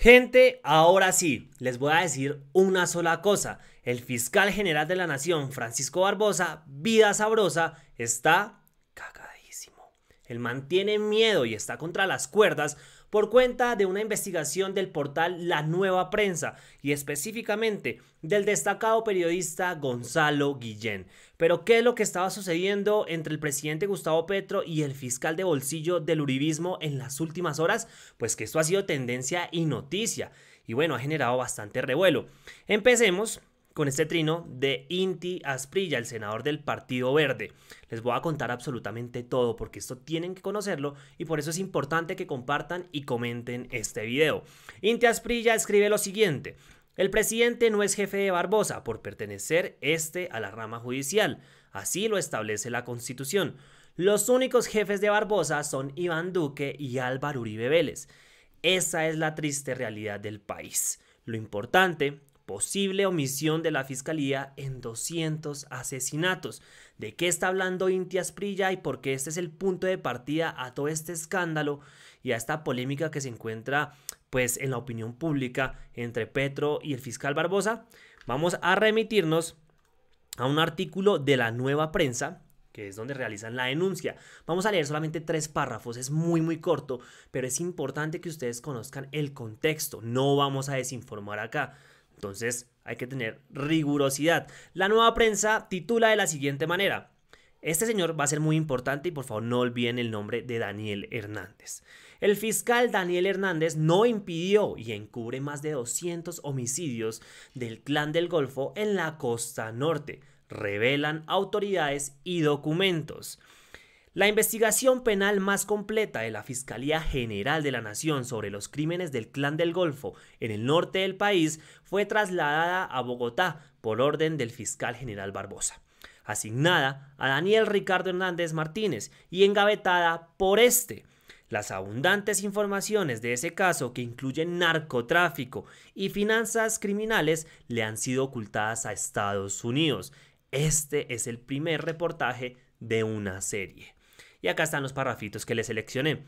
Gente, ahora sí, les voy a decir una sola cosa. El fiscal general de la Nación, Francisco Barbosa, vida sabrosa, está cagadísimo. Él mantiene miedo y está contra las cuerdas por cuenta de una investigación del portal La Nueva Prensa y específicamente del destacado periodista Gonzalo Guillén. Pero ¿qué es lo que estaba sucediendo entre el presidente Gustavo Petro y el fiscal de bolsillo del uribismo en las últimas horas? Pues que esto ha sido tendencia y noticia y bueno, ha generado bastante revuelo. Empecemos con este trino de Inti Asprilla, el senador del Partido Verde. Les voy a contar absolutamente todo porque esto tienen que conocerlo y por eso es importante que compartan y comenten este video. Inti Asprilla escribe lo siguiente: el presidente no es jefe de Barbosa por pertenecer a la rama judicial, así lo establece la Constitución. Los únicos jefes de Barbosa son Iván Duque y Álvaro Uribe Vélez. Esa es la triste realidad del país. Lo importante: posible omisión de la fiscalía en 200 asesinatos. ¿De qué está hablando Inti Asprilla y por qué este es el punto de partida a todo este escándalo y a esta polémica que se encuentra pues en la opinión pública entre Petro y el fiscal Barbosa? Vamos a remitirnos a un artículo de La Nueva Prensa, que es donde realizan la denuncia. Vamos a leer solamente 3 párrafos, es muy corto, pero es importante que ustedes conozcan el contexto. No vamos a desinformar acá. Entonces hay que tener rigurosidad. La Nueva Prensa titula de la siguiente manera: este señor va a ser muy importante y por favor no olviden el nombre de Daniel Hernández. El fiscal Daniel Hernández no impidió y encubre más de 200 homicidios del Clan del Golfo en la costa norte, revelan autoridades y documentos. La investigación penal más completa de la Fiscalía General de la Nación sobre los crímenes del Clan del Golfo en el norte del país fue trasladada a Bogotá por orden del fiscal general Barbosa, asignada a Daniel Ricardo Hernández Martínez y engavetada por este. Las abundantes informaciones de ese caso, que incluyen narcotráfico y finanzas criminales, le han sido ocultadas a Estados Unidos. Este es el primer reportaje de una serie. Y acá están los parrafitos que le seleccioné.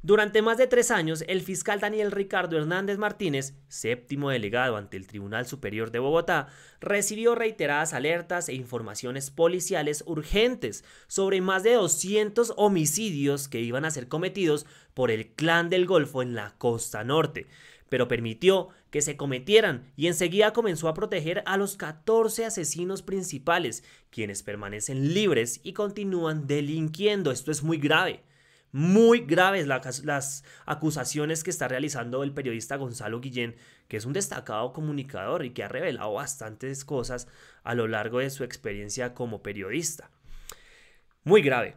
Durante más de 3 años, el fiscal Daniel Ricardo Hernández Martínez, séptimo delegado ante el Tribunal Superior de Bogotá, recibió reiteradas alertas e informaciones policiales urgentes sobre más de 200 homicidios que iban a ser cometidos por el Clan del Golfo en la costa norte, pero permitió que se cometieran y enseguida comenzó a proteger a los 14 asesinos principales, quienes permanecen libres y continúan delinquiendo. Esto es muy grave. Muy graves las acusaciones que está realizando el periodista Gonzalo Guillén, que es un destacado comunicador y que ha revelado bastantes cosas a lo largo de su experiencia como periodista. Muy grave.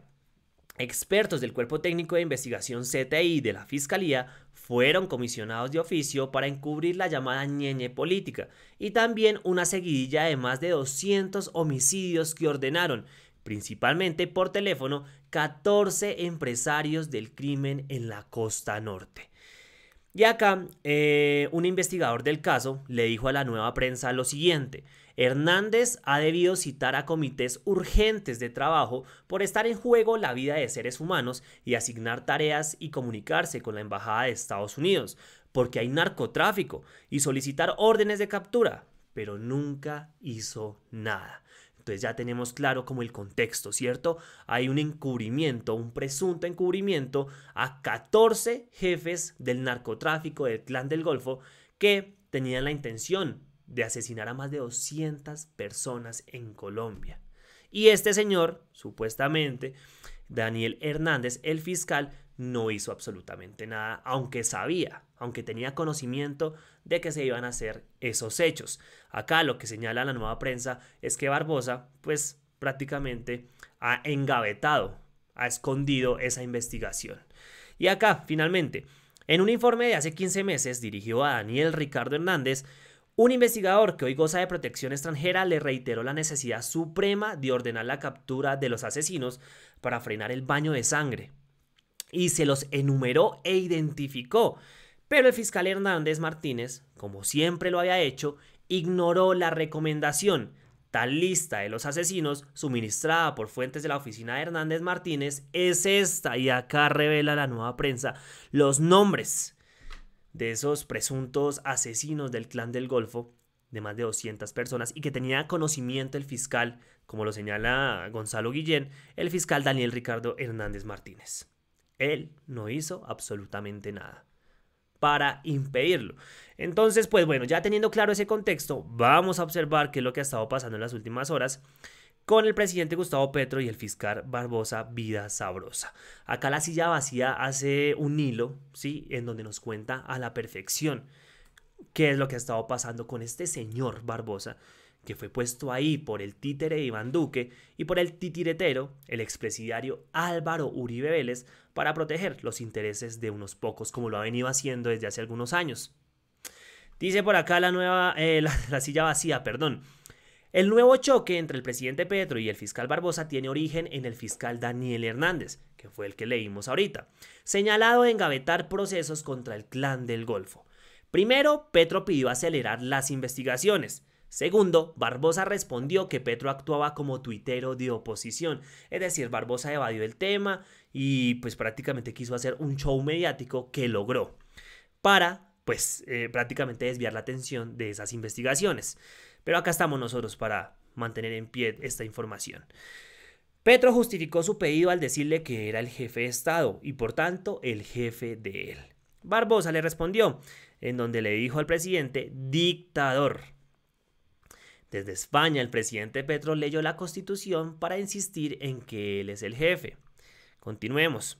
Expertos del Cuerpo Técnico de Investigación CTI de la Fiscalía fueron comisionados de oficio para encubrir la llamada ñeñe política y también una seguidilla de más de 200 homicidios que ordenaron, principalmente por teléfono, 14 empresarios del crimen en la costa norte. Y acá un investigador del caso le dijo a La Nueva Prensa lo siguiente: Hernández ha debido citar a comités urgentes de trabajo por estar en juego la vida de seres humanos y asignar tareas y comunicarse con la Embajada de Estados Unidos, porque hay narcotráfico, y solicitar órdenes de captura, pero nunca hizo nada. Entonces ya tenemos claro como el contexto, ¿cierto? Hay un encubrimiento, un presunto encubrimiento a 14 jefes del narcotráfico del Clan del Golfo que tenían la intención de asesinar a más de 200 personas en Colombia. Y este señor, supuestamente, Daniel Hernández, el fiscal, no hizo absolutamente nada, aunque sabía, aunque tenía conocimiento de que se iban a hacer esos hechos. Acá lo que señala La Nueva Prensa es que Barbosa, pues prácticamente ha engavetado, ha escondido esa investigación. Y acá, finalmente, en un informe de hace 15 meses dirigido a Daniel Ricardo Hernández, un investigador que hoy goza de protección extranjera le reiteró la necesidad suprema de ordenar la captura de los asesinos para frenar el baño de sangre, y se los enumeró e identificó. Pero el fiscal Hernández Martínez, como siempre lo había hecho, ignoró la recomendación. Tal lista de los asesinos, suministrada por fuentes de la oficina de Hernández Martínez, es esta, y acá revela La Nueva Prensa los nombres. de esos presuntos asesinos del Clan del Golfo, de más de 200 personas, y que tenía conocimiento el fiscal, como lo señala Gonzalo Guillén, el fiscal Daniel Ricardo Hernández Martínez. Él no hizo absolutamente nada para impedirlo. Entonces, pues bueno, ya teniendo claro ese contexto, vamos a observar qué es lo que ha estado pasando en las últimas horas con el presidente Gustavo Petro y el fiscal Barbosa Vida Sabrosa. Acá la silla vacía hace un hilo, ¿sí?, en donde nos cuenta a la perfección qué es lo que ha estado pasando con este señor Barbosa, que fue puesto ahí por el títere Iván Duque y por el titiretero, el expresidiario Álvaro Uribe Vélez, para proteger los intereses de unos pocos, como lo ha venido haciendo desde hace algunos años. Dice por acá la silla vacía, perdón. El nuevo choque entre el presidente Petro y el fiscal Barbosa tiene origen en el fiscal Daniel Hernández, que fue el que leímos ahorita, señalado de engavetar procesos contra el Clan del Golfo. Primero, Petro pidió acelerar las investigaciones. Segundo, Barbosa respondió que Petro actuaba como tuitero de oposición, es decir, Barbosa evadió el tema y pues prácticamente quiso hacer un show mediático que logró para prácticamente desviar la atención de esas investigaciones. Pero acá estamos nosotros para mantener en pie esta información. Petro justificó su pedido al decirle que era el jefe de Estado y por tanto el jefe de él. Barbosa le respondió, en donde le dijo al presidente dictador. Desde España, el presidente Petro leyó la Constitución para insistir en que él es el jefe. Continuemos.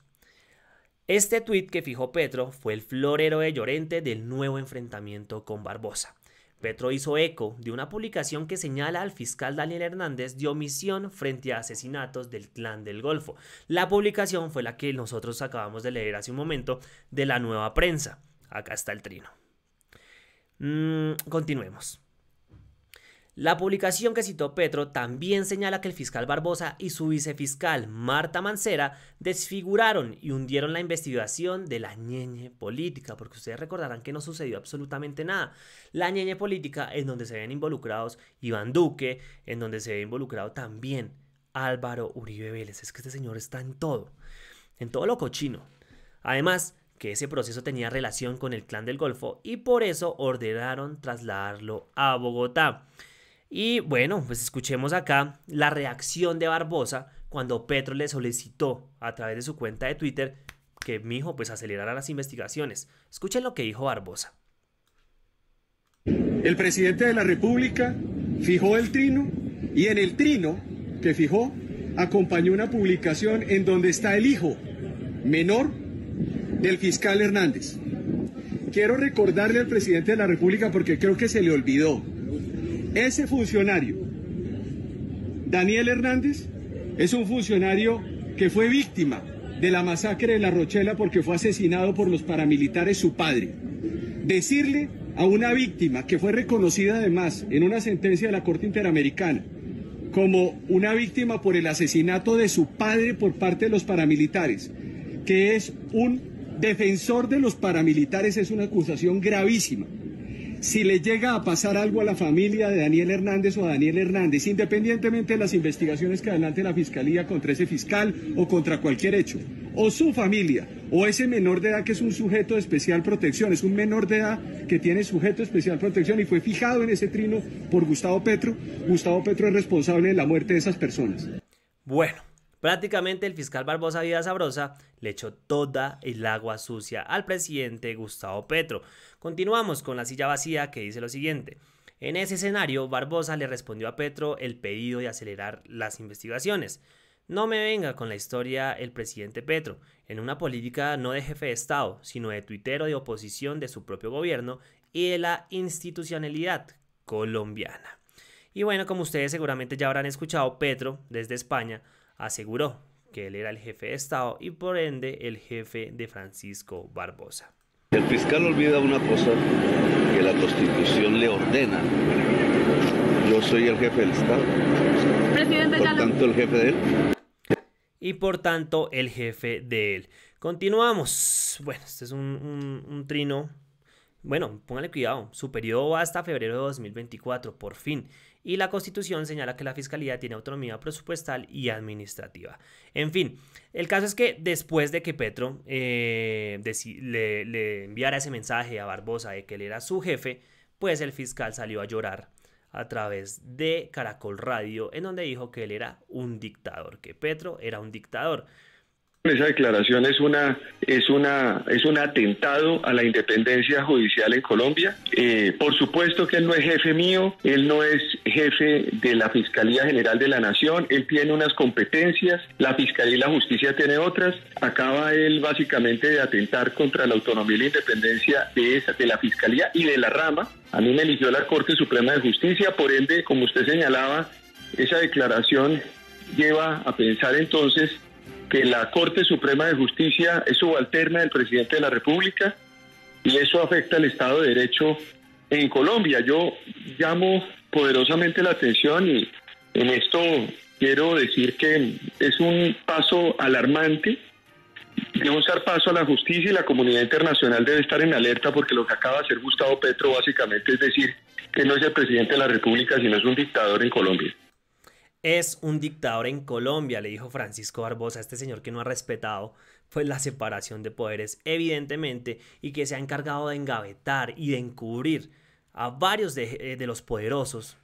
Este tuit que fijó Petro fue el florero de Llorente del nuevo enfrentamiento con Barbosa. Petro hizo eco de una publicación que señala al fiscal Daniel Hernández de omisión frente a asesinatos del Clan del Golfo. La publicación fue la que nosotros acabamos de leer hace un momento de La Nueva Prensa. Acá está el trino. Continuemos. La publicación que citó Petro también señala que el fiscal Barbosa y su vicefiscal Marta Mancera desfiguraron y hundieron la investigación de la ñeñe política, porque ustedes recordarán que no sucedió absolutamente nada. La ñeñe política en donde se ven involucrados Iván Duque, en donde se ve involucrado también Álvaro Uribe Vélez. Es que este señor está en todo lo cochino. Además, que ese proceso tenía relación con el Clan del Golfo y por eso ordenaron trasladarlo a Bogotá. Y bueno, pues escuchemos acá la reacción de Barbosa cuando Petro le solicitó a través de su cuenta de Twitter que mijo pues acelerara las investigaciones. Escuchen lo que dijo Barbosa. El presidente de la República fijó el trino y en el trino que fijó acompañó una publicación en donde está el hijo menor del fiscal Hernández. Quiero recordarle al presidente de la República porque creo que se le olvidó. Ese funcionario, Daniel Hernández, es un funcionario que fue víctima de la masacre de La Rochela porque fue asesinado por los paramilitares su padre. Decirle a una víctima que fue reconocida además en una sentencia de la Corte Interamericana como una víctima por el asesinato de su padre por parte de los paramilitares, que es un defensor de los paramilitares, es una acusación gravísima. Si le llega a pasar algo a la familia de Daniel Hernández o a Daniel Hernández, independientemente de las investigaciones que adelante la Fiscalía contra ese fiscal o contra cualquier hecho, o su familia, o ese menor de edad que es un sujeto de especial protección, es un menor de edad que tiene sujeto de especial protección y fue fijado en ese trino por Gustavo Petro es responsable de la muerte de esas personas. Bueno, prácticamente el fiscal Barbosa Vida Sabrosa le echó toda el agua sucia al presidente Gustavo Petro. Continuamos con la silla vacía que dice lo siguiente. En ese escenario, Barbosa le respondió a Petro el pedido de acelerar las investigaciones. No me venga con la historia el presidente Petro, en una política no de jefe de Estado, sino de tuitero de oposición de su propio gobierno y de la institucionalidad colombiana. Y bueno, como ustedes seguramente ya habrán escuchado, Petro, desde España, aseguró que él era el jefe de Estado y por ende el jefe de Francisco Barbosa. El fiscal olvida una cosa que la Constitución le ordena. Yo soy el jefe del Estado. Presidente, por tanto, el jefe de él. Y por tanto, el jefe de él. Continuamos. Bueno, este es un trino Bueno, póngale cuidado, su periodo va hasta febrero de 2024, por fin, y la Constitución señala que la Fiscalía tiene autonomía presupuestal y administrativa. En fin, el caso es que después de que Petro le enviara ese mensaje a Barbosa de que él era su jefe, pues el fiscal salió a llorar a través de Caracol Radio, en donde dijo que él era un dictador, que Petro era un dictador. Esa declaración es un atentado a la independencia judicial en Colombia. Por supuesto que él no es jefe mío, él no es jefe de la Fiscalía General de la Nación, él tiene unas competencias, la Fiscalía y la Justicia tiene otras. Acaba él básicamente de atentar contra la autonomía y la independencia de la Fiscalía y de la rama. A mí me eligió la Corte Suprema de Justicia, por ende, como usted señalaba, esa declaración lleva a pensar entonces que la Corte Suprema de Justicia es subalterna del presidente de la República y eso afecta al Estado de Derecho en Colombia. Yo llamo poderosamente la atención y en esto quiero decir que es un paso alarmante. Debemos dar paso a la justicia y la comunidad internacional debe estar en alerta porque lo que acaba de hacer Gustavo Petro básicamente es decir que no es el presidente de la República, sino es un dictador en Colombia. Es un dictador en Colombia, le dijo Francisco Barbosa, este señor que no ha respetado pues la separación de poderes evidentemente y que se ha encargado de engavetar y de encubrir a varios de los poderosos,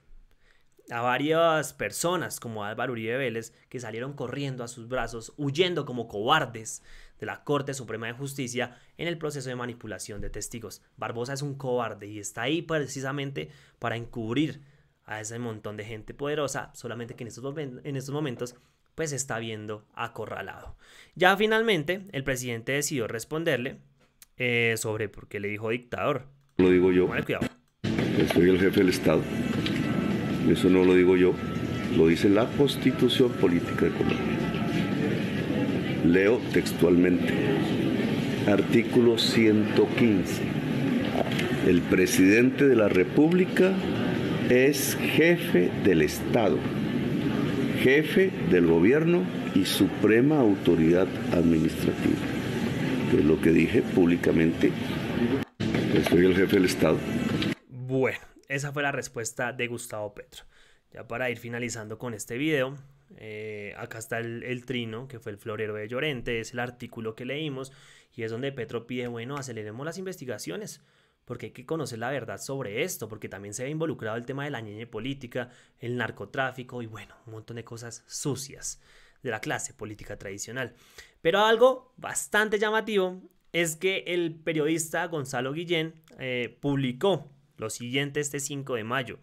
a varias personas como Álvaro Uribe Vélez que salieron corriendo a sus brazos, huyendo como cobardes de la Corte Suprema de Justicia en el proceso de manipulación de testigos. Barbosa es un cobarde y está ahí precisamente para encubrir a ese montón de gente poderosa, solamente que en estos momentos pues se está viendo acorralado. Ya finalmente el presidente decidió responderle sobre por qué le dijo dictador. Lo digo yo. Bueno, cuidado. Soy el jefe del Estado. Eso no lo digo yo, lo dice la Constitución Política de Colombia. Leo textualmente. Artículo 115. El presidente de la República es jefe del Estado, jefe del gobierno y suprema autoridad administrativa. Que es lo que dije públicamente. Soy el jefe del Estado. Bueno, esa fue la respuesta de Gustavo Petro. Ya para ir finalizando con este video, acá está el trino, que fue el florero de Llorente, es el artículo que leímos y es donde Petro pide, bueno, aceleremos las investigaciones, porque hay que conocer la verdad sobre esto, porque también se ve involucrado el tema de la ñeñe política, el narcotráfico y bueno, un montón de cosas sucias de la clase política tradicional. Pero algo bastante llamativo es que el periodista Gonzalo Guillén publicó lo siguiente este 5 de mayo.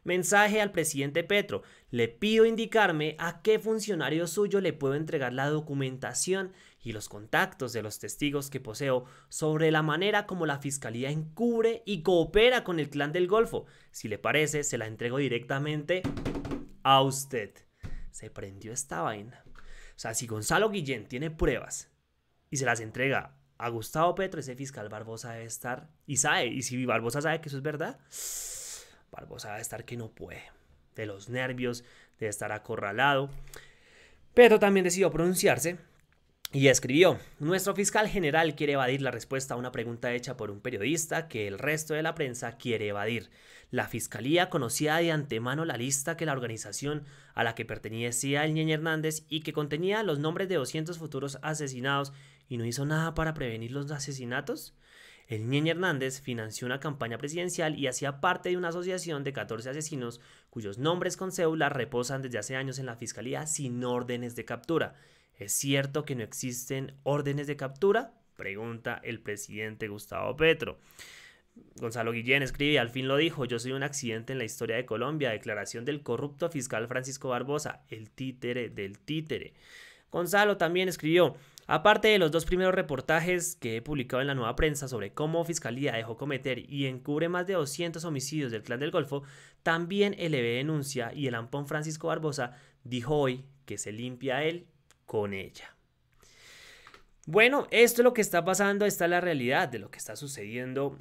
Mensaje al presidente Petro. Le pido indicarme a qué funcionario suyo le puedo entregar la documentación y los contactos de los testigos que poseo sobre la manera como la fiscalía encubre y coopera con el Clan del Golfo. Si le parece, se la entrego directamente a usted. Se prendió esta vaina. O sea, si Gonzalo Guillén tiene pruebas y se las entrega a Gustavo Petro, ese fiscal Barbosa debe estar y sabe. Y si Barbosa sabe que eso es verdad, Barbosa debe estar que no puede. De los nervios, debe estar acorralado. Petro también decidió pronunciarse y escribió: nuestro fiscal general quiere evadir la respuesta a una pregunta hecha por un periodista que el resto de la prensa quiere evadir. La fiscalía conocía de antemano la lista que la organización a la que pertenecía el Ñeñe Hernández y que contenía los nombres de 200 futuros asesinados y no hizo nada para prevenir los asesinatos. El Ñeñe Hernández financió una campaña presidencial y hacía parte de una asociación de 14 asesinos cuyos nombres con cédula reposan desde hace años en la fiscalía sin órdenes de captura. ¿Es cierto que no existen órdenes de captura?, pregunta el presidente Gustavo Petro. Gonzalo Guillén escribe: al fin lo dijo, yo soy un accidente en la historia de Colombia. Declaración del corrupto fiscal Francisco Barbosa, el títere del títere. Gonzalo también escribió: aparte de los dos primeros reportajes que he publicado en la Nueva Prensa sobre cómo Fiscalía dejó cometer y encubre más de 200 homicidios del Clan del Golfo, también LB denuncia y el ampón Francisco Barbosa dijo hoy que se limpia él con ella. Bueno, esto es lo que está pasando, esta es la realidad de lo que está sucediendo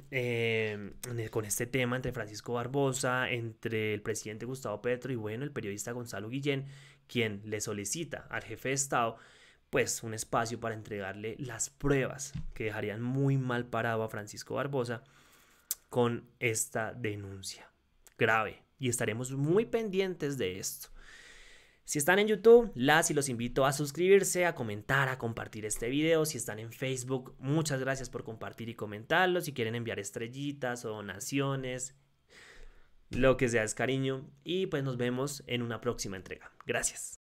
con este tema entre Francisco Barbosa, entre el presidente Gustavo Petro y bueno, el periodista Gonzalo Guillén, quien le solicita al jefe de Estado pues un espacio para entregarle las pruebas que dejarían muy mal parado a Francisco Barbosa con esta denuncia grave y estaremos muy pendientes de esto. Si están en YouTube, los invito a suscribirse, a comentar, a compartir este video. Si están en Facebook, muchas gracias por compartir y comentarlo. Si quieren enviar estrellitas o donaciones, lo que sea es cariño. Y pues nos vemos en una próxima entrega. Gracias.